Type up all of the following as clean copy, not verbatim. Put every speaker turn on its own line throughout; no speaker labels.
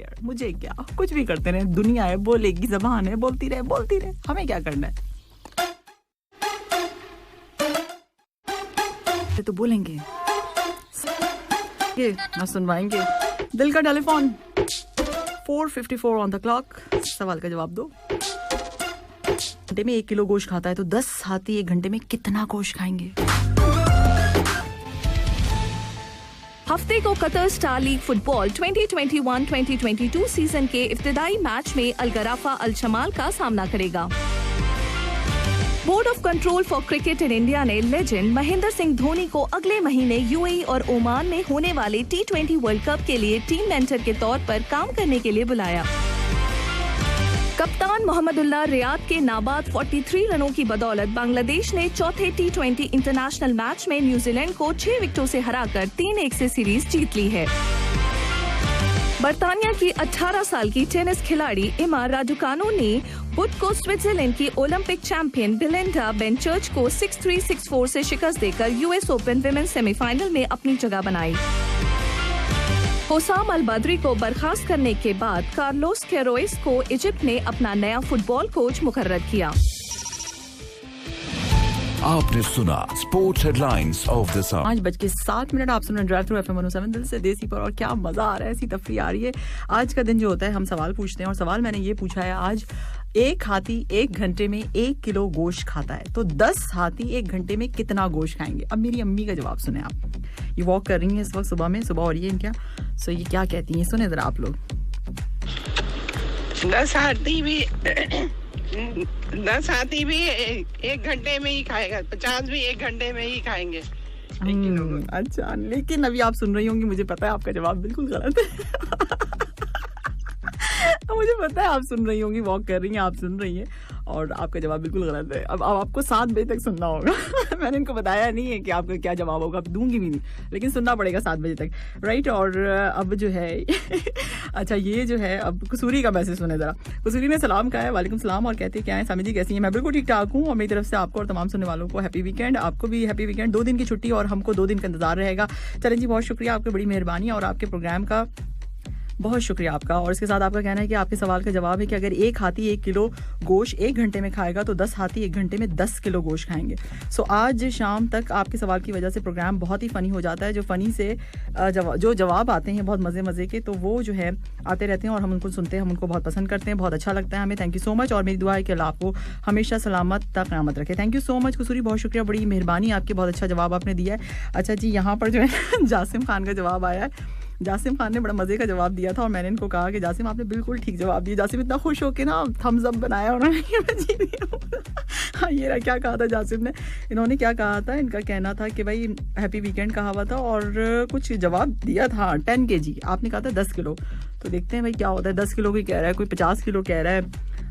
Care, मुझे क्या, कुछ भी करते रहे, दुनिया है, बोलेगी, ज़बान है, बोलती रहे, हमें क्या करना है। तो बोलेंगे, ये ना सुनवाएंगे। दिल का टेलीफोन 4:54 ऑन द क्लॉक। सवाल का जवाब दो। घंटे में 1 किलो गोश्त खाता है तो 10 हाथी 1 घंटे में कितना गोश्त खाएंगे?
हफ्ते को Qatar star league football 2021-2022 season के इब्तिदाई मैच में अल गराफा अल शमाल का सामना करेगा। Board of control for cricket in India ने लेजेंड महेंद्र सिंह धोनी को अगले महीने यूएई और ओमान में होने वाले T20 वर्ल्ड कप के लिए टीम मेंटर के तौर पर काम करने के लिए बुलाया। कप्तान मोहम्मदुल्लाह रियाद के नाबाद 43 रनों की बदौलत बांग्लादेश ने चौथे T20 इंटरनेशनल मैच में न्यूजीलैंड को 6 विकेटों से हराकर 3-1 से सीरीज जीत ली है। बर्तानिया की 18 साल की टेनिस खिलाड़ी इमा राडुकानु ने बुध को स्विट्जरलैंड की ओलंपिक चैंपियन बिलेंडा बेनचर्च को 6-3, 6-4 से शिकस्त देकर यूएस ओपन विमेंस सेमीफाइनल में अपनी जगह बनाई। होसाम अल बद्री को बर्खास्त करने के बाद कार्लोस केरोइस को इजिप्ट ने अपना नया फुटबॉल कोच मुकर्रर किया।
आपने सुना स्पोर्ट्स हेडलाइंस ऑफ द सन।
5:07 आप सुन रहे ड्राइव थ्रू FM 107 दिल से देसी पर। और क्या मजा आ रहा है, ऐसी तफरी आ रही है। आज का दिन जो होता है हम सवाल पूछते हैं, और सवाल मैंने ये पूछा है आज, एक हाथी 1 घंटे में 1 किलो गोश्त खाता है तो 10 हाथी 1 घंटे में कितना गोश्त खाएंगे? अब मेरी अम्मी का जवाब सुने आप। ये वॉक कर रही हैं इस वक्त, सुबह हो रही है इनका। सो ये क्या कहती हैं, सुने जरा आप लोग।
10 हाथी भी 1 घंटे में ही खाएगा, 50 भी 1 घंटे में ही खाएंगे।
अच्छा, लेकिन अभी आप सुन रही होंगी, मुझे पता है आपका जवाब बिल्कुल गलत है। मुझे पता है आप सुन रही होंगी, वॉक कर रही हैं, आप सुन रही हैं, और आपका जवाब बिल्कुल गलत है। अब आपको 7 बजे तक सुनना होगा। मैंने इनको बताया नहीं है कि आपका क्या जवाब होगा, अब दूंगी भी नहीं, लेकिन सुनना पड़ेगा 7 बजे तक, राइट। और अब जो है अच्छा, ये जो है, अब कसूरी का मैसेज सुने जरा। कसूरी ने सलाम कहा है, वालेकुम सलाम, और कहते हैं क्या है सामी जी, कैसी हैं? मैं बिल्कुल ठीक ठाक हूँ, और मेरी तरफ से आपको और तमाम सुनने वालों को हैप्पी वीकेंड। आपको भी हैप्पी वीकेंड। 2 दिन की छुट्टी और हमको 2 दिन का इंतजार रहेगा। चलें जी, बहुत शुक्रिया, आपकी बड़ी मेहरबानी, और आपके प्रोग्राम का बहुत शुक्रिया आपका। और इसके साथ आपका कहना है कि आपके सवाल का जवाब है कि अगर एक हाथी 1 किलो गोश्त 1 घंटे में खाएगा तो 10 हाथी 1 घंटे में 10 किलो गोश्त खाएंगे। सो आज शाम तक आपके सवाल की वजह से प्रोग्राम बहुत ही फ़नी हो जाता है। जो फ़नी से जो जवाब आते हैं बहुत मज़े के, तो वो जो है आते रहते हैं और हम उनको सुनते हैं, हम उनको बहुत पसंद करते हैं, बहुत अच्छा लगता है हमें। थैंक यू सो मच, और मेरी दुआ है कि अल्लाह आपको हमेशा सलामत क़यामत रखे। थैंक यू सो मच कसूरी, बहुत शुक्रिया, बड़ी मेहरबानी आपकी, बहुत अच्छा जवाब आपने दिया है। अच्छा जी, यहाँ पर जो है जासिम खान का जवाब आया है। जासिम खान ने बड़ा मज़े का जवाब दिया था, और मैंने इनको कहा कि जासिम आपने बिल्कुल ठीक जवाब दिया। जासिम इतना खुश होकर ना थम्स अप बनाया उन्होंने। हाँ, ये क्या कहा था जासिम ने, इन्होंने क्या कहा था, इनका कहना था कि भाई हैप्पी वीकेंड कहा हुआ था, और कुछ जवाब दिया था 10 kg, आपने कहा था 10 किलो। तो देखते हैं भाई क्या होता है, 10 किलो भी कह रहा है, कोई 50 किलो कह रहा है।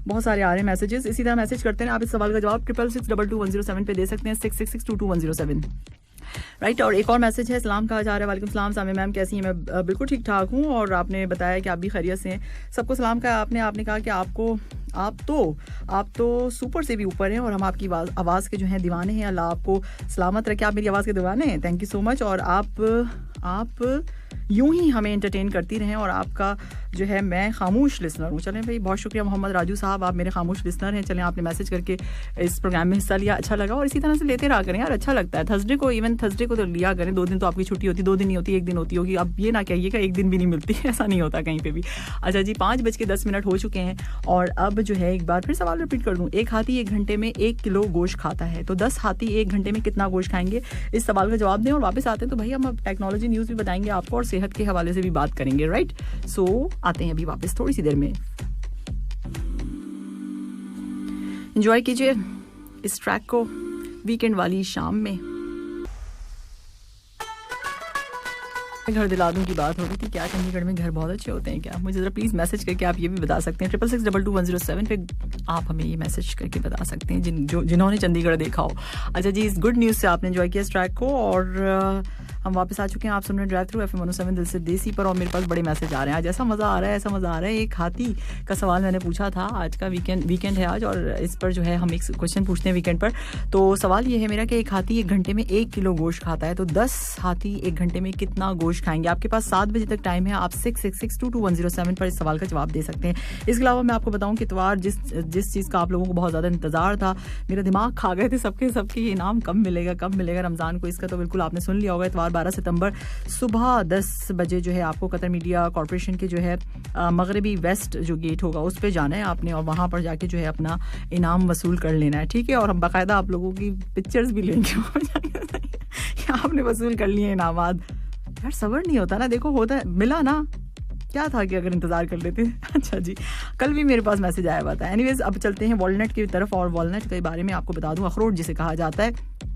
बहुत सारे आ रहे हैं मैसेजेस, इसी तरह मैसेज करते हैं आप। इस सवाल का जवाब 66622107 पे दे सकते हैं, 66622107, राइट। और एक और मैसेज है, सलाम कहा जा रहा है। वालेकुम सलाम सामी मैम, कैसी हैं? मैं बिल्कुल ठीक ठाक हूँ, और आपने बताया कि आप भी खैरियत से हैं। सबको सलाम कहा आपने कहा कि आप तो सुपर से भी ऊपर हैं, और हम आपकी आवाज़ के जो हैं दीवाने हैं। अल्लाह आपको सलामत रखे, आप मेरी आवाज़ के दीवाने हैं। थैंक यू सो मच, और आप यूं ही हमें एंटरटेन करती रहें, और आपका जो है, मैं खामोश लिसनर हूँ। चलें भाई, बहुत शुक्रिया मोहम्मद राजू साहब, आप मेरे खामोश लिसनर हैं। चलें, आपने मैसेज करके इस प्रोग्राम में हिस्सा लिया, अच्छा लगा, और इसी तरह से लेते रहा करें यार, अच्छा लगता है। थर्सडे को तो लिया करें, 2 दिन तो आपकी छुट्टी होती, 2 दिन नहीं होती, 1 दिन होती होगी। अब ये ना कहिएगा 1 दिन भी नहीं मिलती, ऐसा नहीं होता कहीं पे भी। अच्छा जी, 5:10 हो चुके हैं, और अब जो है एक बार फिर सवाल रिपीट कर दूं। एक हाथी 1 घंटे में 1 किलो गोश्त खाता है तो 10 हाथी 1 घंटे में कितना गोश्त खाएंगे? इस सवाल का जवाब दें, और वापस आते हैं तो भाई हम अब टेक्नोलॉजी न्यूज़ भी बताएंगे आपको, और सेहत के हवाले से भी बात करेंगे, राइट। सो आते हैं अभी वापस थोड़ी सी देर में। एंजॉय कीजिए इस ट्रैक को वीकेंड वाली शाम में। घर दिलादों की बात हो रही थी, क्या चंडीगढ़ में घर बहुत अच्छे होते हैं क्या? मुझे ज़रा प्लीज़ मैसेज करके आप ये भी बता सकते हैं। 66622107 पे आप हमें ये मैसेज करके बता सकते हैं जिन्होंने चंडीगढ़ देखा हो। अच्छा जी, इस गुड न्यूज़ से आपने एंजॉय किया इस ट्रैक को, और हम वापस आ चुके हैं, आप सुन रहे हैं ड्राइव थ्रू FM 107 दिल से देसी पर, और मेरे पास बड़े मैसेज आ रहे हैं आज। ऐसा मज़ा आ रहा है, ऐसा मज़ा आ रहा है। एक हाथी का सवाल मैंने पूछा था, आज का वीकेंड है आज, और इस पर जो है हम एक क्वेश्चन पूछते हैं वीकेंड पर। तो सवाल ये है मेरा कि एक हाथी 1 घंटे में 1 किलो गोश्त खाता है, तो 10 हाथी 1 घंटे में कितना गोश्त खाएंगे? आपके पास 7 बजे तक टाइम है, आप 66622107 पर इस सवाल का जवाब दे सकते हैं। इसके अलावा मैं आपको बताऊं कि इतवार जिस चीज़ का आप लोगों को बहुत ज़्यादा इंतजार था, मेरा दिमाग खा गए थे सबके ये इनाम कब मिलेगा रमज़ान को, इसका तो बिल्कुल आपने सुन लिया होगा। इतवार 12 सितंबर सुबह 10 बजे जो है आपको कतर मीडिया कॉर्पोरेशन के जो है मगरबी वेस्ट जो गेट होगा उस पर जाना है आपने, और वहाँ पर जाके जो है अपना इनाम वसूल कर लेना है, ठीक है। और हम बाकायदा आप लोगों की पिक्चर्स भी लेंगे आपने वसूल कर लिए इनामात। यार सब्र नहीं होता ना, देखो होता है, मिला ना, क्या था कि अगर इंतजार कर लेते। अच्छा जी, कल भी मेरे पास मैसेज आया हुआ था। एनीवेज, अब चलते हैं वॉलनट की तरफ, और वॉलनट के बारे में आपको बता दूं, अखरोट जिसे कहा जाता है,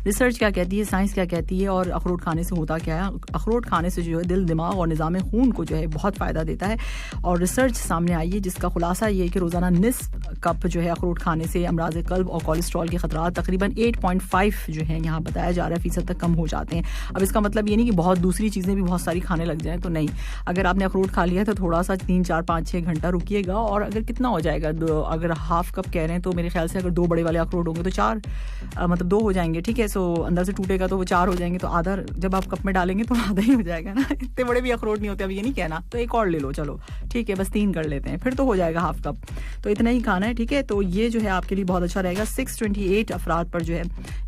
रिसर्च क्या कहती है, साइंस क्या कहती है, और अखरोट खाने से होता क्या है। अखरोट खाने से जो है दिल, दिमाग और निज़ाम खून को जो है बहुत फ़ायदा देता है, और रिसर्च सामने आई है जिसका खुलासा ये है कि रोज़ाना निस्फ कप जो है अखरोट खाने से अमराज़ क़ल्ब और कोलेस्ट्रॉल के ख़तरात तकरीबन 8.5 जो है यहाँ बताया जा रहा है फ़ीसद तक कम हो जाते हैं। अब इसका मतलब ये नहीं कि बहुत दूसरी चीज़ें भी बहुत सारी खाने लग जाएँ, तो नहीं। अगर आपने अखरोट खा लिया है तो थोड़ा सा 3, 4, 5, 6 घंटा रुकिएगा, और अगर कितना हो जाएगा, अगर हाफ कप कह रहे हैं तो मेरे ख्याल से अगर 2 बड़े वाले अखरोट होंगे तो 4 मतलब 2 हो जाएंगे, ठीक है। सो अंदर से टूटेगा तो वो 4 हो जाएंगे, तो आधा जब आप कप में डालेंगे तो आधा ही हो जाएगा ना। इतने बड़े भी अखरोट नहीं होते, अब ये नहीं कहना, तो एक और ले लो, चलो ठीक है, बस 3 कर लेते हैं, फिर तो हो जाएगा हाफ कप, तो इतना ही खाना है, ठीक है। तो ये जो है आपके लिए बहुत अच्छा रहेगा। 628 अफराद पर जो है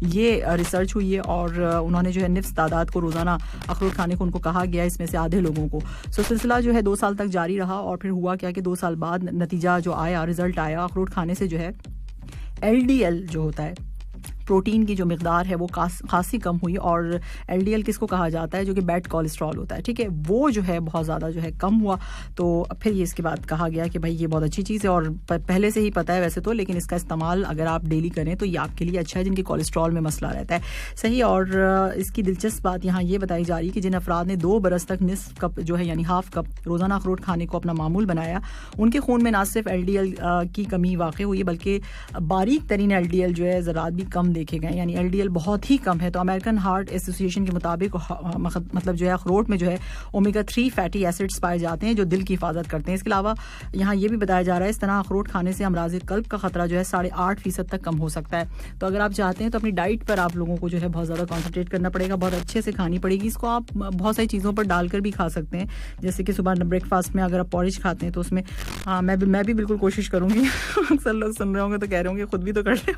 ये रिसर्च हुई है, और उन्होंने जो है निफ्स तादाद को रोज़ाना अखरोट खाने को उनको कहा गया, इसमें से आधे लोगों को। सो सिलसिला जो है 2 साल तक जारी रहा, और फिर हुआ क्या कि 2 साल बाद नतीजा जो आया, रिजल्ट आया, अखरोट खाने से जो है LDL जो होता है, प्रोटीन की जो मिकदार है वो खासी कम हुई, और LDL किसको कहा जाता है, जो कि बैड कोलेस्ट्रॉल होता है, ठीक है, वो जो है बहुत ज़्यादा जो है कम हुआ। तो फिर ये इसके बाद कहा गया कि भाई ये बहुत अच्छी चीज़ है, और पहले से ही पता है वैसे तो, लेकिन इसका इस्तेमाल अगर आप डेली करें तो ये आपके लिए अच्छा है जिनके कोलेस्ट्रॉल में मसला रहता है, सही। और इसकी दिलचस्प बात यहाँ ये बताई जा रही है कि जिन अफराद ने 2 बरस तक निस्फ कप जो है यानी हाफ कप रोज़ाना अखरोट खाने को अपना मामूल बनाया, उनके खून में ना सिर्फ LDL की कमी वाक़ई हुई है, बल्कि बारीक तरीन LDL जो है ज़रात भी कम देखे गए, यानी LDL बहुत ही कम है। तो अमेरिकन हार्ट एसोसिएशन के मुताबिक मतलब जो है अखरोट में जो है ओमेगा 3 फैटी एसिड्स पाए जाते हैं जो दिल की हिफाजत करते हैं। इसके अलावा यहाँ ये भी बताया जा रहा है इस तरह अखरोट खाने से अमराज़ क़ल्ब का खतरा जो है 8.5% तक कम हो सकता है। तो अगर आप चाहते हैं तो अपनी डाइट पर आप लोगों को जो है बहुत ज़्यादा कॉन्सनट्रेट करना पड़ेगा, बहुत अच्छे से खानी पड़ेगी। इसको आप बहुत सारी चीज़ों पर डालकर भी खा सकते हैं, जैसे कि सुबह ब्रेकफास्ट में अगर आप पॉरिज खाते हैं तो उसमें मैं भी बिल्कुल कोशिश करूँगी। अक्सर लोग सुन रहे होंगे तो कह रहे होंगे खुद भी तो कर ले।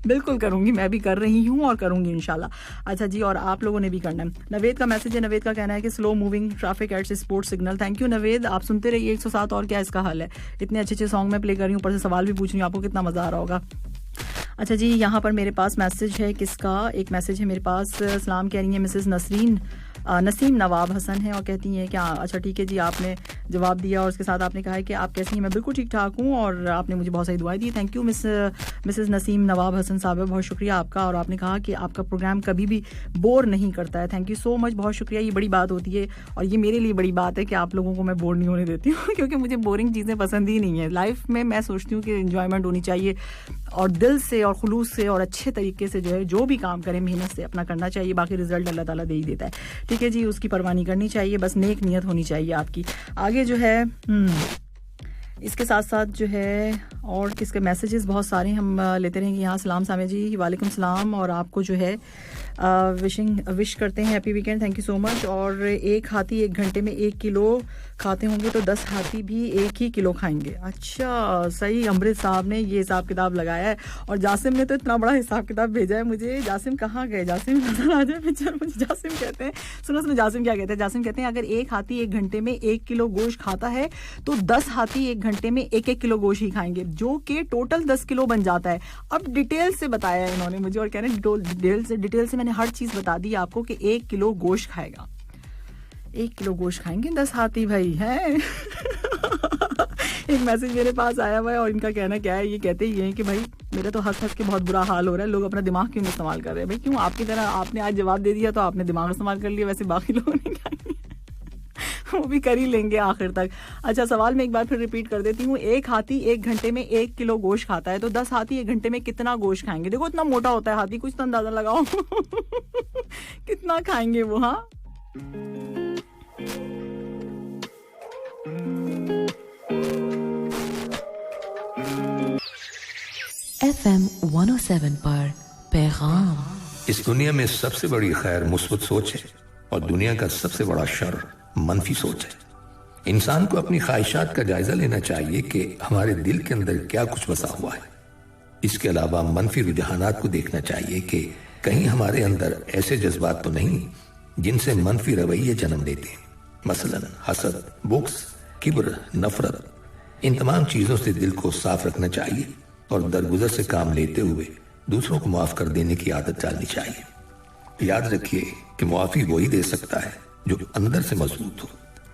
बिल्कुल करूंगी, मैं भी कर रही हूँ और करूंगी इंशाल्लाह। अच्छा जी, और आप लोगों ने भी करना है। नवेद का मैसेज है, नवेद का कहना है कि slow moving traffic at sport signal. Thank you Naved, आप सुनते रहिए 107। और क्या इसका हल है, इतने अच्छे सॉन्ग मैं प्ले कर रही हूँ, ऊपर से सवाल भी पूछ रही हूँ, आपको कितना मजा आ रहा होगा। अच्छा जी, यहाँ पर मेरे पास मैसेज है, किसका एक मैसेज है मेरे पास। सलाम कह रही है मिसेस नसीम नवाब हसन है, और कहती हैं कि अच्छा ठीक है जी, आपने जवाब दिया और उसके साथ आपने कहा है कि आप कैसी हैं। मैं बिल्कुल ठीक ठाक हूँ, और आपने मुझे बहुत सारी दुआएं दी। थैंक यू मिसेस नसीम नवाब हसन साहब, बहुत शुक्रिया आपका। और आपने कहा कि आपका प्रोग्राम कभी भी बोर नहीं करता है। थैंक यू सो मच, बहुत शुक्रिया। ये बड़ी बात होती है, और ये मेरे लिए बड़ी बात है कि आप लोगों को मैं बोर नहीं होने देती हूँ, क्योंकि मुझे बोरिंग चीज़ें पसंद ही नहीं है। लाइफ में मैं सोचती हूँ कि इंजॉयमेंट होनी चाहिए, और दिल से और खुलूस से और अच्छे तरीके से जो है जो भी काम करें मेहनत से अपना करना चाहिए। बाकी रिजल्ट अल्लाह ताला दे ही देता है, ठीक है जी, उसकी परवाह नहीं करनी चाहिए, बस नेक नियत होनी चाहिए आपकी। आगे जो है इसके साथ साथ जो है और किसके मैसेजेस बहुत सारे हम लेते रहेंगे यहाँ। सलाम सामिया जी, वालेकुम सलाम, और आपको जो है विश करते हैं happy weekend, thank you so much. और एक हाथी 1 घंटे में 1 किलो खाते होंगे तो 10 हाथी भी 1 ही किलो खाएंगे। अच्छा सही, अमृत साहब ने ये हिसाब किताब लगाया है, और जासिम ने तो इतना बड़ा हिसाब किताब भेजा है मुझे। जासिम कहाँ गए, जासिम नजर आ जाए पिक्चर मुझे। जासिम कहते हैं, सुनो जासिम क्या कहते हैं, जासिम कहते हैं अगर एक हाथी 1 घंटे में 1 किलो गोश्त खाता है तो 10 हाथी 1 घंटे में 1-1 किलो गोश्त ही खाएंगे, जो कि टोटल 10 किलो बन जाता है। अब डिटेल से बताया है इन्होंने मुझे, और कह रहे हैं डिटेल से मैंने हर चीज बता दी आपको कि 1 किलो गोश्त खाएगा, 1 किलो गोश्त खाएंगे 10 हाथी भाई हैं। एक मैसेज मेरे पास आया हुआ है, और इनका कहना क्या है, ये कहते ही हैं कि भाई मेरा तो हंस के बहुत बुरा हाल हो रहा है, लोग अपना दिमाग क्यों इस्तेमाल कर रहे हैं। भाई क्यों, आपकी तरह आपने आज जवाब दे दिया तो आपने दिमाग इस्तेमाल कर लिया, वैसे बाकी लोगों ने क्या वो भी कर ही लेंगे आखिर तक। अच्छा, सवाल मैं एक बार फिर रिपीट कर देती हूँ। एक हाथी 1 घंटे में 1 किलो गोश्त खाता है, तो 10 हाथी 1 घंटे में कितना गोश्त खाएंगे? देखो इतना मोटा होता है हाथी, कुछ तो अंदाजा लगाओ कितना खाएंगे वो। हाँ,
FM 107 पर पैगाम।
इस दुनिया में सबसे बड़ी खैर मुस्बत सोच है और दुनिया का सबसे बड़ा शर मनफी सोच है। इंसान को अपनी ख्वाहिशात का जायजा लेना चाहिए कि हमारे दिल के अंदर क्या कुछ बसा हुआ है। इसके अलावा मनफी रुझानात को देखना चाहिए कि कहीं हमारे अंदर ऐसे जज्बात तो नहीं जिनसे मनफी रवैये जन्म लेते हैं, मसलन हसद, बुग़्ज़, किब्र, नफरत। इन तमाम चीजों से दिल को साफ रखना चाहिए और दरगुजर से काम लेते हुए दूसरों को माफ कर देने की आदत डालनी चाहिए। याद रखिए कि मुआफी वही दे सकता है जो अंदर से मजबूत हो।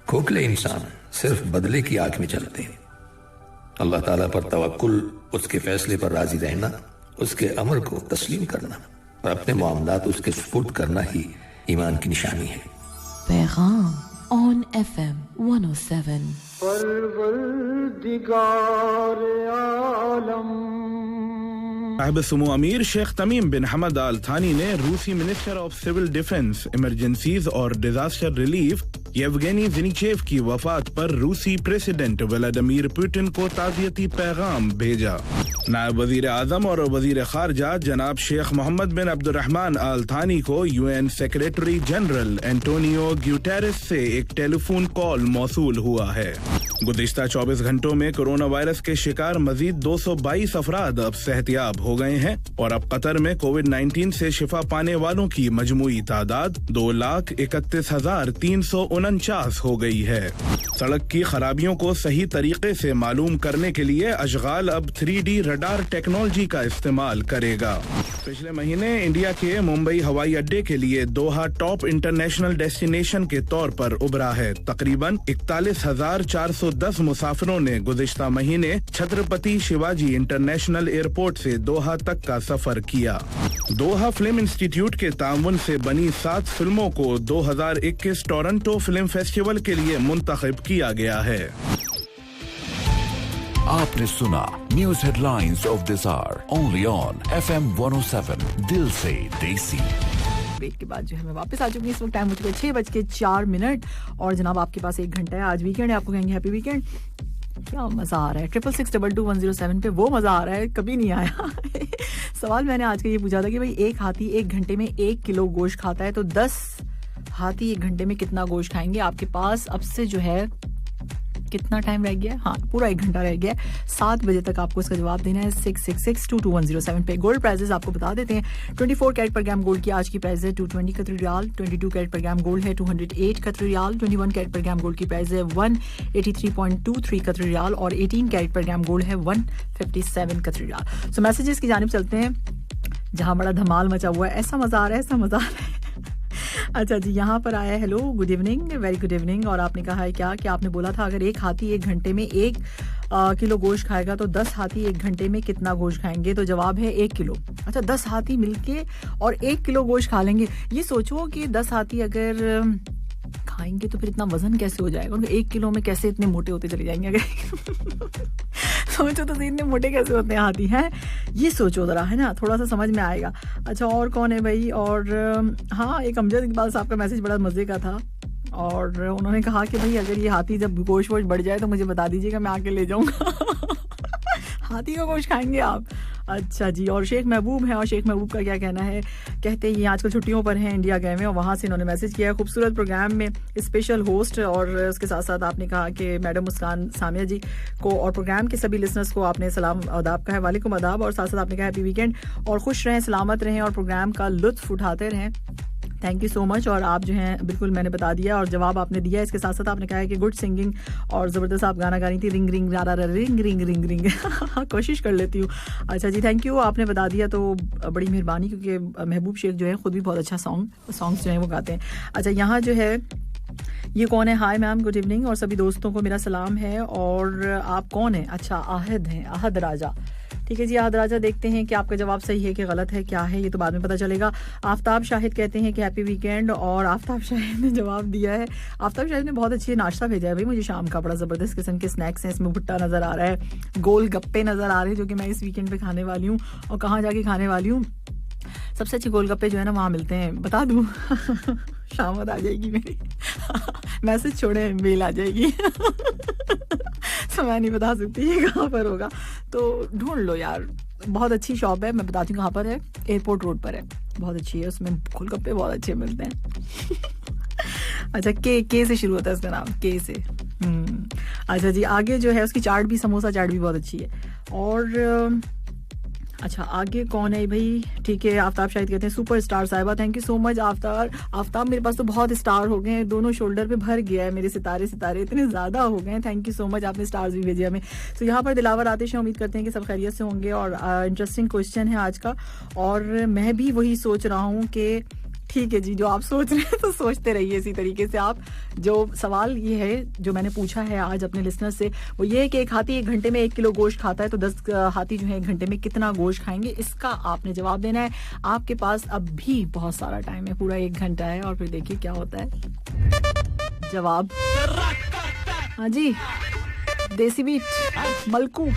खोखले इंसान सिर्फ बदले की आग में चलते हैं। अल्लाह ताला पर तवक्कुल, उसके फैसले पर राजी रहना, उसके अमर को तस्लीम करना और अपने मामलात उसके सुपुर्द करना ही ईमान की निशानी है।
पैगाम on FM 107।
साहिब सुमो अमीर शेख तमीम बिन हमद आल थानी ने रूसी minister of civil defence, emergencies और डिजास्टर रिलीफ येवगेनी ज़िनीचेव की वफात पर रूसी प्रेसिडेंट व्लादिमीर पुतिन को ताज़ियती पैगाम भेजा। नायब वजीर आजम और वजीर खारजा जनाब शेख मोहम्मद बिन अब्दुर्रहमान आल थानी को UN secretary general Antonio Guterres से एक टेलीफोन कॉल मौसूल हुआ है। गुज़िश्ता 24 घंटों में कोरोना वायरस के शिकार मजीद 222 अफराद अब सेहतियाब हो गए हैं और अब कतर में कोविड-19 से शिफा पाने वालों की मजमूई तादाद 2,31,349 हो गई है। सड़क की खराबियों को सही तरीके से मालूम करने के लिए अशगाल अब 3D रडार टेक्नोलॉजी का इस्तेमाल करेगा। पिछले महीने इंडिया के मुंबई हवाई अड्डे के लिए दोहा टॉप इंटरनेशनल डेस्टिनेशन के तौर पर उभरा है। तकरीबन 41,410 मुसाफिरों ने गुज़िश्ता महीने छत्रपति शिवाजी इंटरनेशनल एयरपोर्ट से दोहा तक का सफर किया। दोहा फिल्म इंस्टीट्यूट के ताउन से बनी 7 फिल्मों को 2021 टोरंटो फिल्म फेस्टिवल के लिए मुंतखब किया गया है।
आपने सुना news headlines of this hour only on FM 107 दिल से देसी।
ब्रेक के बाद जो है मैं वापस आ चुकी हूँ। इस वक्त टाइम हो चुका है 6:04 और जनाब आपके पास 1 घंटा है। आज वीकेंड है, आपको कहेंगे हैप्पी वीकेंड। क्या मजा आ रहा है 666222107 पे, वो मजा आ रहा है कभी नहीं आया। सवाल मैंने आज का ये पूछा था कि भाई एक हाथी 1 घंटे में 1 किलो गोश्त खाता है, तो 10 हाथी 1 घंटे में कितना गोश्त खाएंगे? आपके पास अब से जो है कितना टाइम रह गया है? हाँ, पूरा 1 घंटा रह गया है। 7 बजे तक आपको इसका जवाब देना है 666222107 पे। गोल्ड प्राइजेस आपको बता देते हैं। 24 कैरेट पर ग्राम गोल्ड की आज की प्राइस है 220 कतरी रियाल। 22 कैरेट पर ग्राम गोल्ड है 208 कतरी रियाल। 21 कैरेट पर ग्राम गोल्ड की प्राइस है 183.23 कतरी रियाल और 18 कैरेट पर ग्राम गोल्ड है 157 कतरी रियाल। सो मैसेजेस की जानिब चलते हैं जहां बड़ा धमाल मचा हुआ है। ऐसा मजा आ रहा है, ऐसा मजा आ रहा है। अच्छा जी, यहाँ पर आया hello, good evening, very good evening. और आपने कहा है क्या कि आपने बोला था अगर एक हाथी 1 घंटे में 1 किलो गोश्त खाएगा तो 10 हाथी 1 घंटे में कितना गोश्त खाएंगे? तो जवाब है 1 किलो। अच्छा, 10 हाथी मिलके और 1 किलो गोश्त खा लेंगे। ये सोचो कि 10 हाथी अगर खाएंगे तो फिर इतना वजन कैसे हो जाएगा? उनके 1 किलो में कैसे इतने मोटे होते चले जाएंगे? अगर सोचो तो इतने मोटे कैसे होते हैं हाथी हैं? ये सोचो जरा, है ना, थोड़ा सा समझ में आएगा। अच्छा, और कौन है भाई? और हाँ, एक अमजद इकबाल साहब का मैसेज बड़ा मजे का था और उन्होंने कहा कि भाई अगर ये हाथी जब गोश्त वोश्त बढ़ जाए तो मुझे बता दीजिएगा, मैं आके ले जाऊंगा। हाथी का गोश्त खाएंगे आप? अच्छा जी। और शेख महबूब है, और शेख महबूब का क्या कहना है? कहते हैं ये आजकल छुट्टियों पर हैं इंडिया गए में और वहाँ से इन्होंने मैसेज किया है खूबसूरत प्रोग्राम में स्पेशल होस्ट। और उसके साथ साथ आपने कहा कि मैडम मुस्कान सामिया जी को और प्रोग्राम के सभी लिसनर्स को आपने सलाम आदाब कहा है। वालेकुम आदाब। और साथ साथ आपने कहा हैप्पी वीकेंड और खुश रहें, सलामत रहें और प्रोग्राम का लुत्फ उठाते रहें। Thank you so much. और आप जो हैं बिल्कुल मैंने बता दिया और जवाब आपने दिया। इसके साथ साथ आपने कहा है कि गुड सिंगिंग और ज़बरदस्त आप गाना गा रही थी, रिंग रिंग रारा रिंग रिंग रिंग रिंग। कोशिश कर लेती हूँ। अच्छा जी, थैंक यू, आपने बता दिया तो बड़ी मेहरबानी, क्योंकि महबूब शेख जो है खुद भी बहुत अच्छा सॉन्ग्स जो हैं वो गाते हैं। अच्छा, यहाँ जो है ये कौन है? हाय मैम, गुड इवनिंग और सभी दोस्तों को मेरा सलाम है। और आप कौन हैं? अच्छा, आहद हैं, आहद राजा। ठीक है जी, याद राजा, देखते हैं कि आपका जवाब सही है कि गलत है, क्या है ये तो बाद में पता चलेगा। आफ्ताब शाहिद कहते हैं कि हैप्पी वीकेंड, और आफ्ताब शाहिद ने जवाब दिया है। आफ्ताब शाहिद ने बहुत अच्छी नाश्ता भेजा है भाई मुझे शाम का, बड़ा ज़बरदस्त किस्म के स्नैक्स हैं, इसमें भुट्टा नज़र आ रहा है, गोल गप्पे नज़र आ रहे हैं जो कि मैं इस वीकेंड पे खाने वाली हूँ। और कहाँ जाके खाने वाली हूँ, सबसे अच्छे गोलगप्पे जो है ना वहाँ मिलते हैं, बता दूँ शाम आ जाएगी मेरी मैसेज छोड़े, मेल आ जाएगी तो मैं नहीं बता सकती ये कहाँ पर होगा, तो ढूंढ लो यार। बहुत अच्छी शॉप है, मैं बताती हूँ कहाँ पर है, एयरपोर्ट रोड पर है, बहुत अच्छी है, उसमें गोलगप्पे बहुत अच्छे मिलते हैं अच्छा, के से शुरू होता है उसका नाम, के से। अच्छा जी, आगे जो है उसकी चाट भी, समोसा चाट भी बहुत अच्छी है। और अच्छा, आगे कौन है भाई? ठीक है, आफ्ताब शाहिद कहते हैं सुपर स्टार साहिबा, thank you so much Aftab. मेरे पास तो बहुत स्टार हो गए हैं, दोनों शोल्डर पे भर गया है मेरे सितारे इतने ज़्यादा हो गए हैं, थैंक यू सो मच, आपने स्टार्स भी भेजे हमें। तो यहाँ पर दिलावर आतिश हैं, उम्मीद करते हैं कि सब खैरियत से होंगे, और इंटरेस्टिंग क्वेश्चन है आज का, और मैं भी वही सोच रहा हूँ कि ठीक है जी, जो आप सोच रहे हैं तो सोचते रहिए इसी तरीके से आप। जो सवाल ये है जो मैंने पूछा है आज अपने लिसनर से, वो ये है कि एक हाथी 1 घंटे में 1 किलो गोश्त खाता है, तो 10 हाथी जो है 1 घंटे में कितना गोश्त खाएंगे, इसका आपने जवाब देना है। आपके पास अब भी बहुत सारा टाइम है, पूरा 1 घंटा है, और फिर देखिए क्या होता है जवाब। हाँ जी, देसी बीट मलकू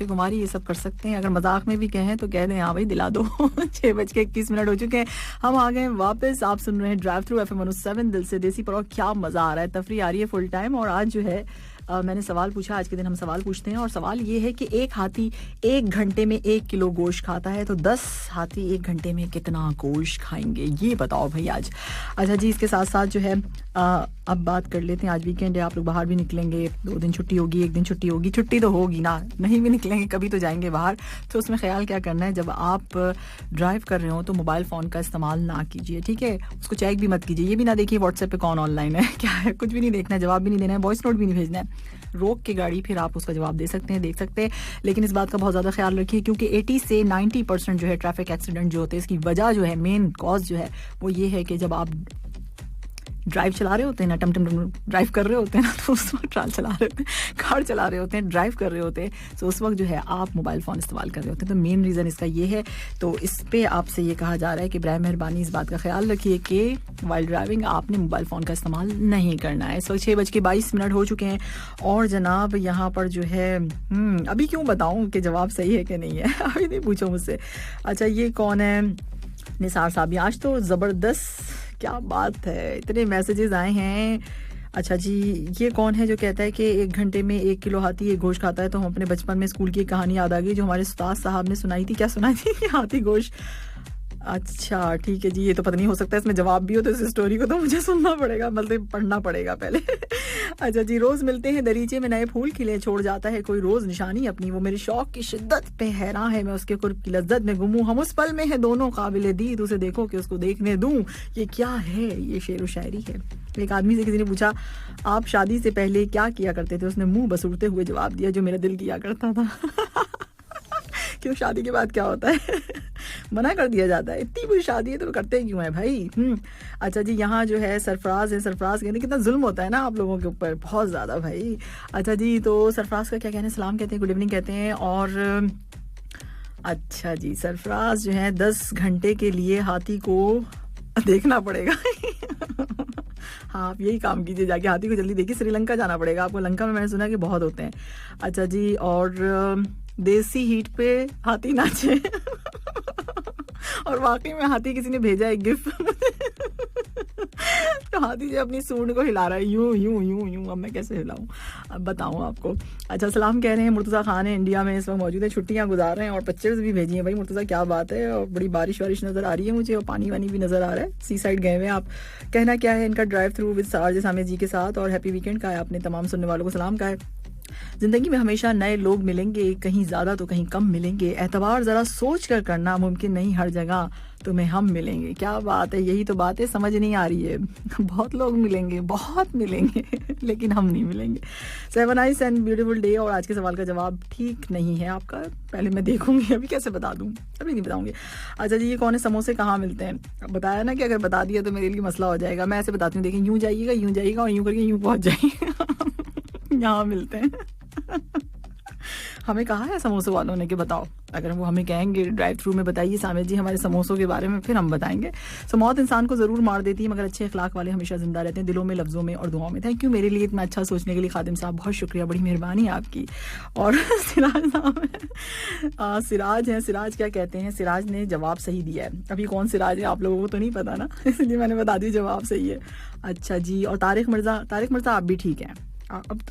कुमारी ये सब कर सकते हैं, अगर मजाक में भी कहें तो कह दें हाँ भाई दिला दो 6:21 हो चुके हैं, हम आ गए वापस। आप सुन रहे हैं ड्राइव थ्रू FM 107 दिल से देसी पर, और क्या मजा आ रहा है, तफरी आ रही है फुल टाइम। और आज जो है मैंने सवाल पूछा, आज के दिन हम सवाल पूछते हैं, और सवाल ये है कि एक हाथी 1 घंटे में 1 किलो गोश्त खाता है, तो 10 हाथी 1 घंटे में कितना गोश्त खाएंगे, ये बताओ भाई आज। अच्छा जी, इसके साथ साथ जो है अब बात कर लेते हैं, आज वीकेंड है, आप लोग बाहर भी निकलेंगे, 2 दिन छुट्टी होगी, 1 दिन छुट्टी होगी, छुट्टी तो होगी ना, नहीं भी निकलेंगे कभी तो जाएंगे बाहर, तो उसमें ख्याल क्या करना है, जब आप ड्राइव कर रहे हो तो मोबाइल फ़ोन का इस्तेमाल ना कीजिए, ठीक है, उसको चेक भी मत कीजिए, ये भी ना देखिए व्हाट्सएप पे कौन ऑनलाइन है क्या है, कुछ भी नहीं देखना है, जवाब भी नहीं देना है, वॉइस नोट भी नहीं भेजना है, रोक के गाड़ी, फिर आप उसका जवाब दे सकते हैं, देख सकते हैं, लेकिन इस बात का बहुत ज़्यादा ख्याल रखिए, क्योंकि 80 से 90% जो है ट्रैफिक एक्सीडेंट जो होते हैं, इसकी वजह जो है, मेन कॉज जो है वो ये है कि जब आप ड्राइव चला रहे होते हैं ना, टम ड्राइव कर रहे होते हैं ना, तो उस वक्त कार चला रहे होते हैं, कार चला रहे होते हैं, ड्राइव कर रहे होते हैं, तो उस वक्त जो है आप मोबाइल फ़ोन इस्तेमाल कर रहे होते हैं, तो मेन रीज़न इसका ये है। तो इस पे आपसे ये कहा जा रहा है कि बराए मेहरबानी इस बात का ख्याल रखिए कि वाइल ड्राइविंग आपने मोबाइल फ़ोन का इस्तेमाल नहीं करना है। इस वक्त 6:22 हो चुके हैं, और जनाब यहाँ पर जो है अभी क्यों बताऊँ कि जवाब सही है कि नहीं है, अभी नहीं पूछो मुझसे। अच्छा, ये कौन है? निसार साहब, आज तो ज़बरदस्त, क्या बात है, इतने मैसेजेस आए हैं। अच्छा जी, ये कौन है जो कहता है कि 1 घंटे में 1 किलो हाथी एक गोश्त खाता है, तो हम अपने बचपन में स्कूल की एक कहानी याद आ गई जो हमारे उस्ताद साहब ने सुनाई थी। क्या सुनाई थी? हाथी गोश्त। अच्छा ठीक है जी, ये तो पता नहीं, हो सकता है इसमें जवाब भी हो, तो इस स्टोरी को तो मुझे सुनना पड़ेगा, मतलब पढ़ना पड़ेगा पहले अच्छा जी, रोज मिलते हैं दरीचे में नए फूल खिले, छोड़ जाता है कोई रोज निशानी अपनी, वो मेरे शौक की शिद्दत पे हैरान है, मैं उसके कुर्ब की लज्जत में गुम हूं, हम उस पल में है दोनों काबिले दीद, उसे देखो कि उसको देखने दूं, ये क्या है? ये शेर व शायरी है। एक आदमी से किसी ने पूछा आप शादी से पहले क्या किया करते थे, उसने मुंह बसूरते हुए जवाब दिया जो मेरा दिल किया करता था क्यों, शादी के बाद क्या होता है मना कर दिया जाता है, इतनी बुरी शादी है तो करते क्यों है भाई। अच्छा जी, यहाँ जो है सरफराज है, सरफराज कहते हैं कितना जुल्म होता है ना आप लोगों के ऊपर, बहुत ज़्यादा भाई। अच्छा जी, तो सरफराज का क्या कहना है, सलाम कहते हैं, गुड इवनिंग कहते हैं, और अच्छा जी, सरफराज जो है 10 घंटे के लिए हाथी को देखना पड़ेगा हाँ, आप यही काम कीजिए, जाके हाथी को जल्दी देखिए, श्रीलंका जाना पड़ेगा आपको, लंका में मैंने सुना कि बहुत होते हैं। अच्छा जी, और देसी हीट पे हाथी नाचे और वाकई में हाथी किसी ने भेजा है गिफ्ट तो हाथी जो अपनी सूंड को हिला रहा है यूं यूं यूं यूं, अब मैं कैसे हिलाऊं, अब बताऊं आपको। अच्छा, सलाम कह रहे हैं, मुर्तज़ा खान है, इंडिया में इस वक्त मौजूद है, छुट्टियां गुजार रहे हैं, और पिक्चर्स भी भेजी हैं भाई मुर्तज़ा, क्या बात है, और बड़ी बारिश वारिश नज़र आ रही है मुझे, और पानी वानी भी नज़र आ रहा है, सी साइड गए हुए हैं आप। कहना क्या है इनका, ड्राइव थ्रू विद सारज सामे जी के साथ, और हैप्पी वीकेंड का है, आपने तमाम सुनने वालों को सलाम का है। जिंदगी में हमेशा नए लोग मिलेंगे, कहीं ज्यादा तो कहीं कम मिलेंगे, एतबार जरा सोच कर करना, मुमकिन नहीं हर जगह तुम्हें हम मिलेंगे। क्या बात है, यही तो बात है, समझ नहीं आ रही है बहुत लोग मिलेंगे, बहुत मिलेंगे लेकिन हम नहीं मिलेंगे। 7 नाइस एंड ब्यूटीफुल डे। और आज के सवाल का जवाब ठीक नहीं है आपका, पहले मैं देखूंगी, अभी कैसे बता दूं, अभी नहीं बताऊंगी। अच्छा जी, ये कौन है, समोसे कहाँ मिलते हैं, बताया ना कि अगर बता दिया तो मेरे लिए मसला हो जाएगा। मैं ऐसे बताती हूँ, देखिए, यूं जाइएगा और यूं करके यूं पहुंच जाइएगा यहाँ मिलते हैं हमें कहा है समोसों वालों ने कि बताओ, अगर वो हमें कहेंगे ड्राइव थ्रू में बताइए सामिर जी हमारे समोसों के बारे में, फिर हम बताएंगे। सो मौत इंसान को ज़रूर मार देती है मगर अच्छे अखलाक वाले हमेशा जिंदा रहते हैं, दिलों में, लफ्ज़ों में और दुआओं में। थैंक यू मेरे लिए इतना अच्छा सोचने के लिए खादिम साहब, बहुत शुक्रिया, बड़ी मेहरबानी आपकी। और सिराज साहब सिराज हैं, सिराज क्या कहते हैं, सिराज ने जवाब सही दिया है। अभी कौन सिराज है आप लोगों को तो नहीं पता ना, इसलिए मैंने बता दी जवाब सही है। अच्छा जी, और तारिक मिर्ज़ा आप भी ठीक हैं।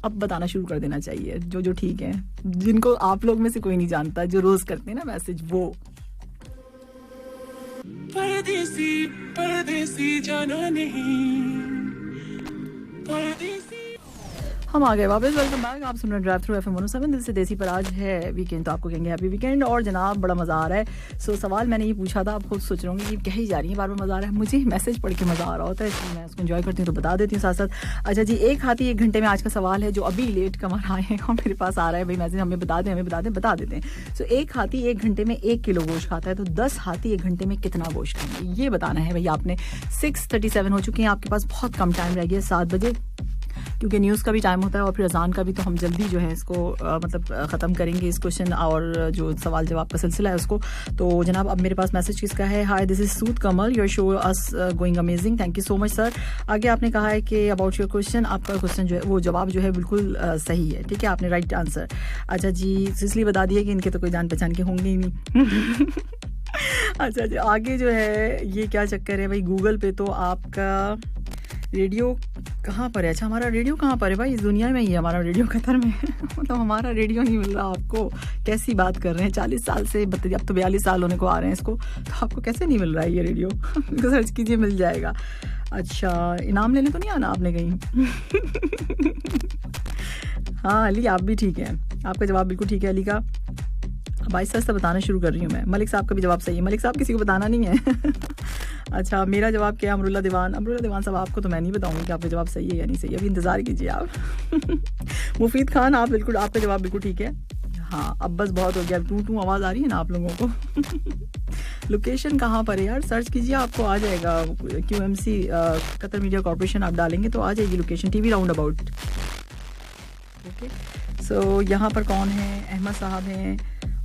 अब बताना शुरू कर देना चाहिए जो ठीक है, जिनको आप लोग में से कोई नहीं जानता, जो रोज करते हैं ना मैसेज वो। परदेसी जाना नहीं, परदेसी। हम आ गए वापस, वेलकम बैक। आप सुन रहे हैं ड्राइव थ्रू FM 107 दिल से देसी पर। आज है वीकेंड, तो आपको कहेंगे हैप्पी वीकेंड। और जनाब बड़ा मज़ा आ रहा है। सो सवाल मैंने ये पूछा था, आप खुद सोच रहे होंगे कि क्या ही जा रही है, बार बार मज़ा आ रहा है। मुझे मैसेज पढ़ के मज़ा आ रहा होता है, इसलिए मैं उसको एंजॉय करती हूँ, तो बता देती हूँ साथ साथ। अच्छा जी, एक हाथी एक घंटे में आज का सवाल है, जो अभी लेट कमर आए हैं और मेरे पास आ रहा है भाई मैसेज, हमें बता देते हैं। सो एक हाथी एक घंटे में 1 किलो गोश्त खाता है, तो 10 हाथी एक घंटे में कितना गोश्त खाएंगे, ये बताना है भाई आपने। 6:37 हो चुके हैं, आपके पास बहुत कम टाइम रह गया, 7 बजे, क्योंकि न्यूज़ का भी टाइम होता है और फिर अजान का भी, तो हम जल्दी जो है इसको ख़त्म करेंगे इस क्वेश्चन और जो सवाल जवाब का सिलसिला है उसको। तो जनाब अब मेरे पास मैसेज किसका है, hi this is Sood Kamal, your show us going amazing, thank you so much sir. आगे आपने कहा है कि अबाउट योर क्वेश्चन, आपका क्वेश्चन जो है वो जवाब जो है बिल्कुल सही है, ठीक है, आपने राइट आंसर। अच्छा जी, इसलिए बता दिया कि इनके तो कोई जान पहचान के होंगे ही नहीं। अच्छा जी, आगे जो है ये क्या चक्कर है भाई, गूगल पे तो आपका रेडियो कहाँ पर है। अच्छा, हमारा रेडियो कहाँ पर है भाई, इस दुनिया में ही है हमारा रेडियो, कतर में। मतलब हमारा रेडियो नहीं मिल रहा आपको, कैसी बात कर रहे हैं, 40 साल से, अब तो 42 साल होने को आ रहे हैं इसको, तो आपको कैसे नहीं मिल रहा है ये रेडियो। सर्च कीजिए, मिल जाएगा। अच्छा, इनाम लेने तो नहीं आना आपने कहीं। हाँ अली, आप भी ठीक हैं, आपका जवाब बिल्कुल ठीक है अली का। अब आहिस्ता आहिस्ता बताना शुरू कर रही हूँ मैं। मलिक साहब का भी जवाब सही है, मलिक साहब किसी को बताना नहीं है। अच्छा, मेरा जवाब क्या है, अमरुल्ला दीवान साहब, आपको तो मैं नहीं बताऊंगी कि आपका जवाब सही है या नहीं सही, अभी इंतज़ार कीजिए आप। मुफीद खान, आप बिल्कुल, आपका जवाब बिल्कुल ठीक है। हाँ, अब बस बहुत हो गया, टू आवाज़ आ रही है ना आप लोगों को। लोकेशन कहाँ पर है यार, सर्च कीजिए, आपको आ जाएगा। QMC कतर मीडिया कॉर्पोरेशन आप डालेंगे तो आ जाएगी location, TV round about. Okay, so यहाँ पर कौन है, अहमद साहब हैं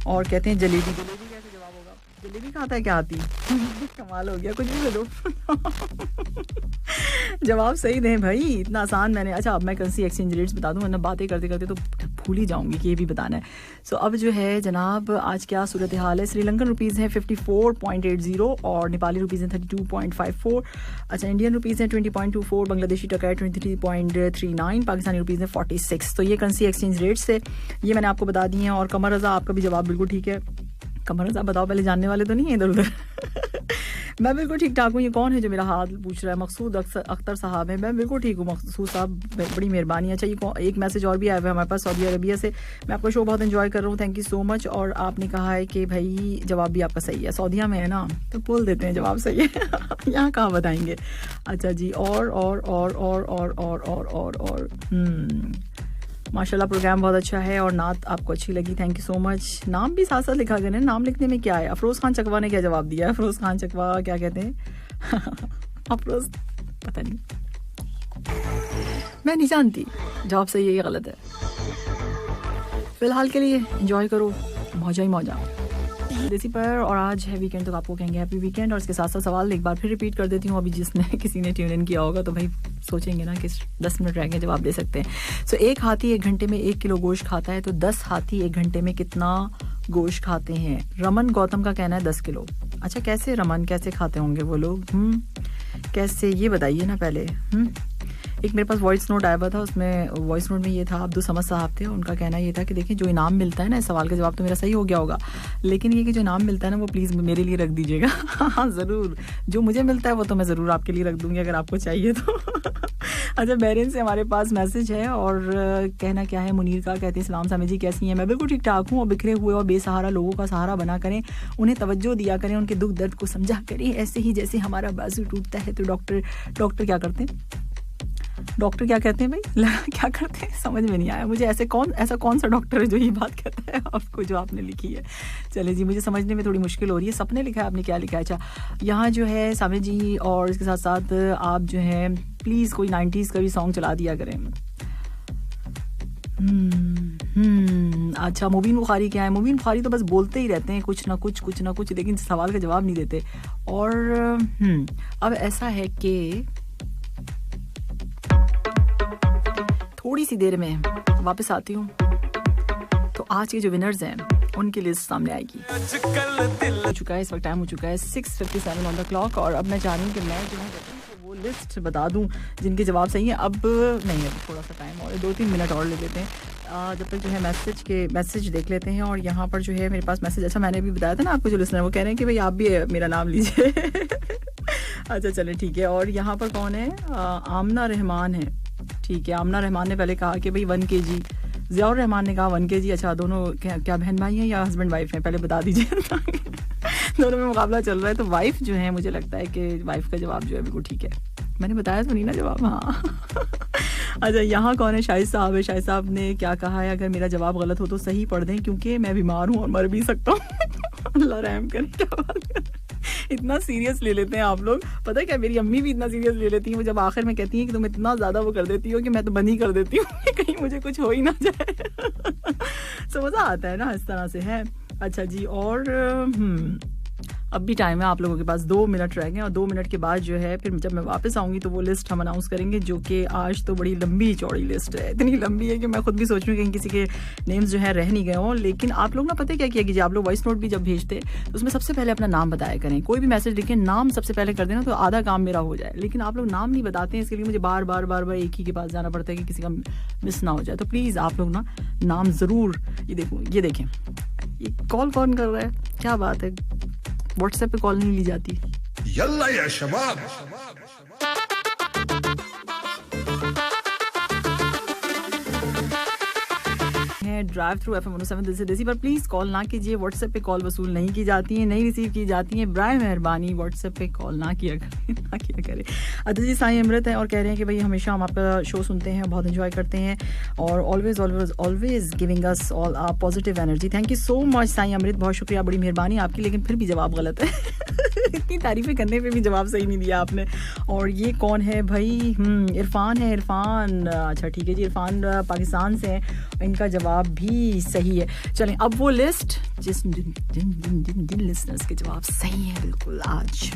और कहते हैं जलेबी। कैसे जवाब होगा, जलेबी खाता है क्या हाथी। कमाल हो गया, कुछ भी दो। जवाब सही दें भाई, इतना आसान मैंने। अच्छा, अब मैं करेंसी एक्सचेंज रेट्स बता दूं, वरना बातें करते करते तो भूल ही जाऊंगी कि ये भी बताना है। सो अब जो है जनाब, आज क्या सूरत हाल है, श्रीलंकन रुपीज़ है 54.80 और नेपाली रुपीज़ हैं 32.54। अच्छा, इंडियन रुपीज़ हैं 20.24, बांग्लादेशी टका है 23.39, पाकिस्तानी रुपीज़ हैं 46। तो ये करेंसी एक्सचेंज रेट्स से ये मैंने आपको बता दिए हैं। और कमर रज़ा, आपका भी जवाब बिल्कुल ठीक है। कमर रज़ा बताओ, पहले जानने वाले तो नहीं है इधर उधर। मैं बिल्कुल ठीक ठाक हूँ। ये कौन है जो मेरा हाथ पूछ रहा है, मकसूद अख्तर साहब है। मैं बिल्कुल ठीक हूँ मकसूद साहब, बड़ी मेहरबानी। अच्छा, ये एक मैसेज और भी आया हुआ है हमारे पास सऊदी अरबिया से। मैं आपका शो बहुत एंजॉय कर रहा हूँ, थैंक यू सो मच। और आपने कहा है कि भाई जवाब भी आपका सही है, सऊदीया में है ना, तो बोल देते हैं जवाब सही है। यहाँ कहाँ बताएंगे। अच्छा जी, और माशाल्लाह प्रोग्राम बहुत अच्छा है और नात आपको अच्छी लगी, थैंक यू सो मच। नाम भी साथ साथ लिखा गया है, नाम लिखने में क्या है। अफरोज़ खान चकवा ने क्या जवाब दिया है, अफरोज़ खान चकवा क्या कहते हैं। अफरोज़ पता नहीं, मैं नहीं जानती जवाब सही है या गलत है। फिलहाल के लिए एंजॉय करो, मौजा ही मौजा देसी पर। और आज है वीकेंड, तो आपको कहेंगे हैप्पी वीकेंड। और इसके साथ साथ सवाल एक बार फिर रिपीट कर देती हूँ, अभी जिसने किसी ने ट्यून इन किया होगा तो भाई सोचेंगे ना कि 10 मिनट रह गए, जवाब दे सकते हैं। सो एक हाथी एक घंटे में 1 किलो गोश्त खाता है, तो 10 हाथी एक घंटे में कितना गोश्त खाते हैं। रमन गौतम का कहना है 10 किलो। अच्छा, कैसे रमन, कैसे खाते होंगे वो लोग, कैसे ये बताइए ना पहले। एक मेरे पास वॉइस नोट आया हुआ था, उसमें वॉइस नोट में ये था, अब्दुल समद साहब थे, उनका कहना ये था कि देखिए जो इनाम मिलता है ना, इस सवाल का जवाब तो मेरा सही हो गया होगा, लेकिन ये कि जो इनाम मिलता है ना वो प्लीज़ मेरे लिए रख दीजिएगा। हाँ ज़रूर, जो मुझे मिलता है वो तो मैं ज़रूर आपके लिए रख दूँगी अगर आपको चाहिए तो। अच्छा, बहरीन से हमारे पास मैसेज है और कहना क्या है, मुनीर का कहते हैं सलाम सामी जी, कैसी हैं। मैं बिल्कुल ठीक ठाक हूँ और बिखरे हुए और बेसहारा लोगों का सहारा बना करें, उन्हें तवज्जो दिया करें, उनके दुख दर्द को समझा करें, ऐसे ही जैसे हमारा बाजू टूटता है तो डॉक्टर क्या करते हैं, डॉक्टर क्या कहते हैं भाई, क्या करते हैं समझ में नहीं आया मुझे। ऐसा कौन सा डॉक्टर है जो ये बात कहता है आपको, जो आपने लिखी है। चले जी, मुझे समझने में थोड़ी मुश्किल हो रही है। सपने लिखा है आपने, क्या लिखा है। अच्छा, यहाँ जो है सामिर जी, और इसके साथ साथ आप जो है प्लीज़ कोई 90s का भी सॉन्ग चला दिया करें। अच्छा, मुबीन बुखारी क्या है? मुबीन बुखारी तो बस बोलते ही रहते हैं कुछ ना कुछ, लेकिन सवाल का जवाब नहीं देते। और अब ऐसा है कि थोड़ी सी देर में वापस आती हूँ तो आज के जो विनर्स हैं उनकी लिस्ट सामने आएगी। हो चुका है, इस वक्त टाइम हो चुका है 6:57 ऑन द क्लॉक, और अब मैं चाह रही हूँ कि मैं जो है वो लिस्ट बता दूं जिनके जवाब सही हैं। अब नहीं, अब थोड़ा सा टाइम और 2-3 मिनट और ले लेते हैं, जब तक जो है मैसेज देख लेते हैं। और यहाँ पर जो है मेरे पास मैसेज, अच्छा मैंने भी बताया था ना आपको, जो लिसनर वो कह रहे हैं कि भाई आप भी मेरा नाम लीजिए। अच्छा चले ठीक है। और यहाँ पर कौन है? आमना रहमान है, ठीक है। आमना रहमान ने पहले कहा कि भाई 1 kg, ज़ियाउर रहमान ने कहा 1 kg। अच्छा, दोनों क्या बहन भाई हैं या हस्बैंड वाइफ हैं? पहले बता दीजिए। दोनों में मुकाबला चल रहा है, तो वाइफ जो है, मुझे लगता है कि वाइफ का जवाब जो है बिल्कुल ठीक है। मैंने बताया तो नहीं ना जवाब? हाँ। अच्छा, यहाँ कौन है? शाहिद साहब है। शाहिद साहब ने क्या कहा है? अगर मेरा जवाब गलत हो तो सही पढ़ दें क्योंकि मैं बीमार हूँ और मर भी सकता हूँ। अल्लाह रहम करे। क्या बात है, इतना सीरियस ले लेते हैं आप लोग। पता है क्या, मेरी अम्मी भी इतना सीरियस ले लेती हैं। वो जब आखिर में कहती हैं कि तुम इतना ज़्यादा वो कर देती हो कि मैं तो बंद ही कर देती हूँ, कहीं मुझे कुछ हो ही ना जाए। तो मज़ा आता है ना, इस तरह से है। अच्छा जी, और अब भी टाइम है, आप लोगों के पास 2 मिनट रह गए, और 2 मिनट के बाद जो है फिर जब मैं वापस आऊँगी तो वो लिस्ट हम अनाउंस करेंगे, जो कि आज तो बड़ी लंबी चौड़ी लिस्ट है। इतनी लंबी है कि मैं खुद भी सोच रही हूँ कहीं किसी के नेम्स जो है रह नहीं गए हों। लेकिन आप लोग ना पता है क्या किया कीजिए, आप लोग वॉइस नोट भी जब भेजते तो उसमें सबसे पहले अपना नाम बताया करें। कोई भी मैसेज लिखें, नाम सबसे पहले कर देना, तो आधा काम मेरा हो जाए। लेकिन आप लोग नाम नहीं बताते हैं, इसके लिए मुझे बार बार एक ही के पास जाना पड़ता है कि किसी का मिस ना हो जाए। तो प्लीज़ आप लोग ना नाम ज़रूर, ये देखें, ये कॉल कौन कर रहा है? क्या बात है, व्हाट्सएप पे कॉल नहीं ली जाती।
यल्ला या शबाब।
ड्राइव थ्रू FM 107 दिल से देसी पर प्लीज़ कॉल ना कीजिए। व्हाट्सएप पे कॉल वसूल नहीं की जाती है, नहीं रिसीव की जाती है। बराए मेहरबानी व्हाट्सएप पे कॉल ना किया करें। अदर जी साईं अमृत हैं और कह रहे हैं कि भाई हमेशा हम आपका शो सुनते हैं, बहुत एंजॉय करते हैं और always giving us all positive energy. Thank you so much Sai Amrit, बहुत शुक्रिया, बड़ी मेहरबानी आपकी। लेकिन फिर भी जवाब गलत है। इतनी तारीफें करने पे भी जवाब सही नहीं दिया आपने। और ये कौन है भाई? इरफान है, इरफान। अच्छा ठीक है जी, इरफान पाकिस्तान से हैं, इनका जवाब भी सही है। चलें, अब वो लिस्ट जिन लिसनर्स के जवाब सही है बिल्कुल आज।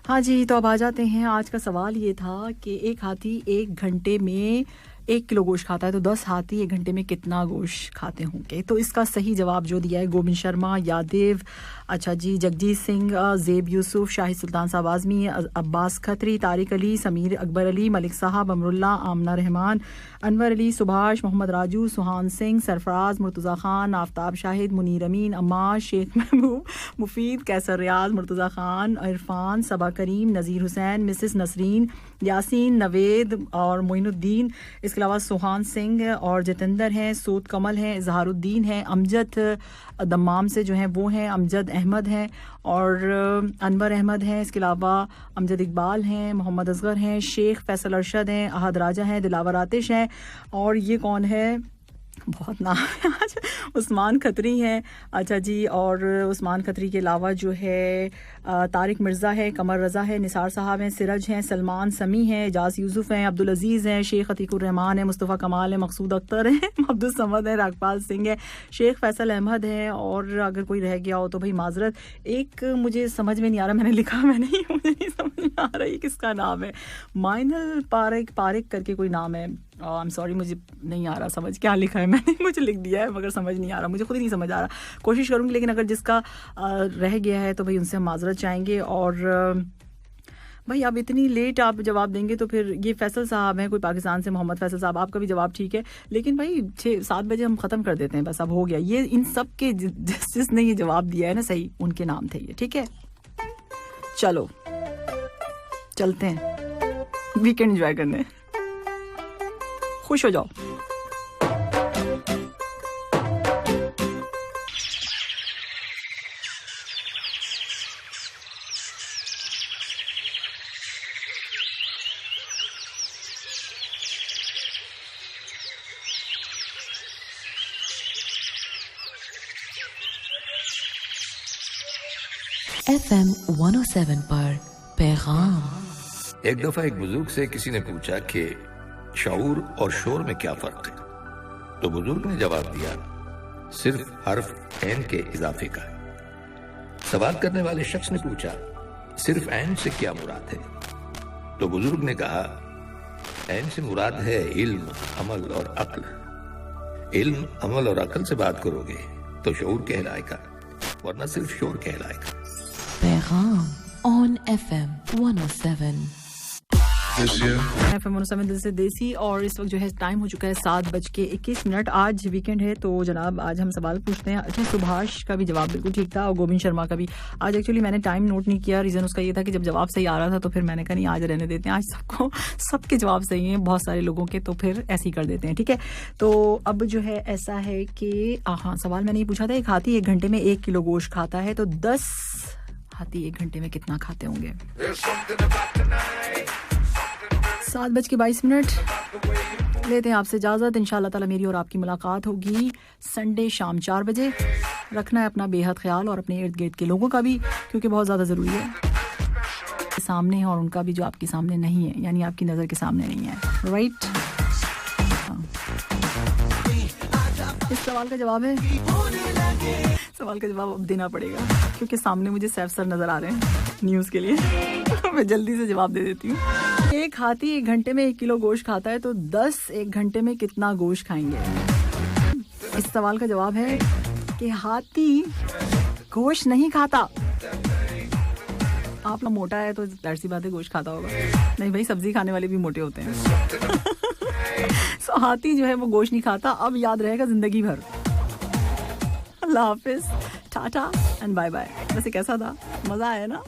हाँ जी, तो अब आ जाते हैं। आज का सवाल ये था कि एक हाथी 1 घंटे में 1 किलो गोश्त खाता है, तो 10 हाथी 1 घंटे में कितना गोश्त खाते होंगे? तो इसका सही जवाब जो दिया है गोविंद शर्मा, यादेव, अच्छा जी, जगजीत सिंह, ज़ेब यूसुफ, शाहिद सुल्तान साहब आज़मी, अब्बास खत्री, तारिक अली, समीर अकबर अली, मलिक साहब, अमरुल्ला, आमना रहमान, अनवर अली, सुभाष, मोहम्मद राजू, सुहान सिंह, सरफराज, मुर्तज़ा खान, आफ्ताब शाहिद, मुनीर अमीन, अम्माज, शेख महबूब, मुफीद, कैसर रियाज, मुर्तज़ा खान, इरफान, सबा करीम, नज़ीर हुसैन, मिसिस नसरीन, यासीन, नवेद और मोइनुद्दीन। इसके अलावा सुहान सिंह और जितेंद्र हैं, सूद कमल हैं, इजहारुद्दीन हैं, अमजद दम्माम से जो हैं वो हैं, अमजद अहमद हैं और अनवर अहमद हैं। इसके अलावा अमजद इकबाल हैं, मोहम्मद असगर हैं, शेख फैसल अरशद हैं, अहद राजा हैं, दिलावर आतिश हैं। और ये कौन है? बहुत नाम है आज। उस्मान खत्री हैं, अच्छा जी। और उस्मान खत्री के अलावा जो है तारिक मिर्ज़ा है, कमर रज़ा है, निसार साहब हैं, सिरज हैं, सलमान समी हैं, एजाज यूसुफ हैं, अब्दुल अजीज़ हैं, शेख अतीकुर रहमान है, मुस्तफ़ा कमाल है, मकसूद अख्तर है, अब्दुल समद है, रागपाल सिंह है, शेख फैसल अहमद है। और अगर कोई रह गया हो तो भाई माजरत। एक मुझे समझ में नहीं आ रहा, मैंने लिखा मुझे नहीं समझ में आ रहा ये किसका नाम है। माइनल पारिक करके कोई नाम है। आई एम सॉरी, मुझे नहीं आ रहा समझ क्या लिखा है मैंने। मुझे लिख दिया है मगर समझ नहीं आ रहा, मुझे खुद ही नहीं समझ आ रहा। कोशिश करूँगी, लेकिन अगर जिसका रह गया है तो भाई उनसे हम माजरत चाहेंगे। और भाई अब इतनी लेट आप जवाब देंगे तो फिर ये फैसल साहब हैं, कोई पाकिस्तान से, मोहम्मद फैसल साहब, आपका भी जवाब ठीक है। लेकिन भाई 6-7 बजे हम ख़त्म कर देते हैं, बस अब हो गया। ये इन सब के जिसने ये जवाब दिया है ना सही, उनके नाम थे ये, ठीक है। चलो चलते हैं वीकेंड एंजॉय करने, खुश हो जाओ।
FM 107 पर पैगाम।
एक दफा एक बुजुर्ग से किसी ने पूछा कि शऊर और शोर में क्या फर्क है? तो बुजुर्ग ने जवाब दिया, सिर्फ हर्फ ऐन के इजाफे का। सवाल करने वाले शख्स ने पूछा, सिर्फ ऐन से क्या मुराद है? तो बुजुर्ग ने कहा, ऐन से मुराद है इल्म, अमल और अक्ल। इल्म, अमल और अक्ल से बात करोगे तो शऊर कहलाएगा, वरना सिर्फ शोर कहलाएगा।
पैगाम ऑन FM 107।
FM 107 दिल से देसी। और इस वक्त जो है टाइम हो चुका है 7:21। आज वीकेंड है तो जनाब आज हम सवाल पूछते हैं। अच्छा, सुभाष का भी जवाब बिल्कुल ठीक था और गोविंद शर्मा का भी। आज एक्चुअली मैंने टाइम नोट नहीं किया, रीज़न उसका ये था कि जब जवाब सही आ रहा था तो फिर मैंने कहा नहीं आज रहने देते हैं, आज सबके जवाब सही हैं बहुत सारे लोगों के, तो फिर ऐसे ही कर देते हैं। ठीक है, तो अब जो है ऐसा है कि हाँ, सवाल मैंने ये पूछा था, एक हाथी 1 घंटे में 1 किलो गोश्त खाता है, तो 10 हाथी 1 घंटे में कितना खाते होंगे? 7:22 लेते हैं आपसे इजाज़त। इंशाअल्लाह ताला मेरी और आपकी मुलाकात होगी संडे शाम 4 बजे। रखना है अपना बेहद ख्याल और अपने इर्द गिर्द के लोगों का भी, क्योंकि बहुत ज़्यादा ज़रूरी है, सामने है और उनका भी जो आपके सामने नहीं है, यानी आपकी नज़र के सामने नहीं है। राइट, इस सवाल का जवाब है, सवाल का जवाब अब देना पड़ेगा क्योंकि सामने मुझे सैफ सर नज़र आ रहे हैं न्यूज़ के लिए। मैं जल्दी से जवाब दे देती हूँ। एक हाथी 1 घंटे में 1 किलो गोश्त खाता है, तो 10 1 घंटे में कितना गोश्त खाएंगे? इस सवाल का जवाब है कि हाथी गोश्त नहीं खाता। आप लोग मोटा है तो जाहिर सी बात है गोश्त खाता होगा। नहीं भाई, सब्जी खाने वाले भी मोटे होते हैं। सो हाथी जो है वो गोश्त नहीं खाता। अब याद रहेगा जिंदगी भर। अल्लाह हाफिज, टाटा एंड बाय बाय। वैसे कैसा था? मजा आया ना?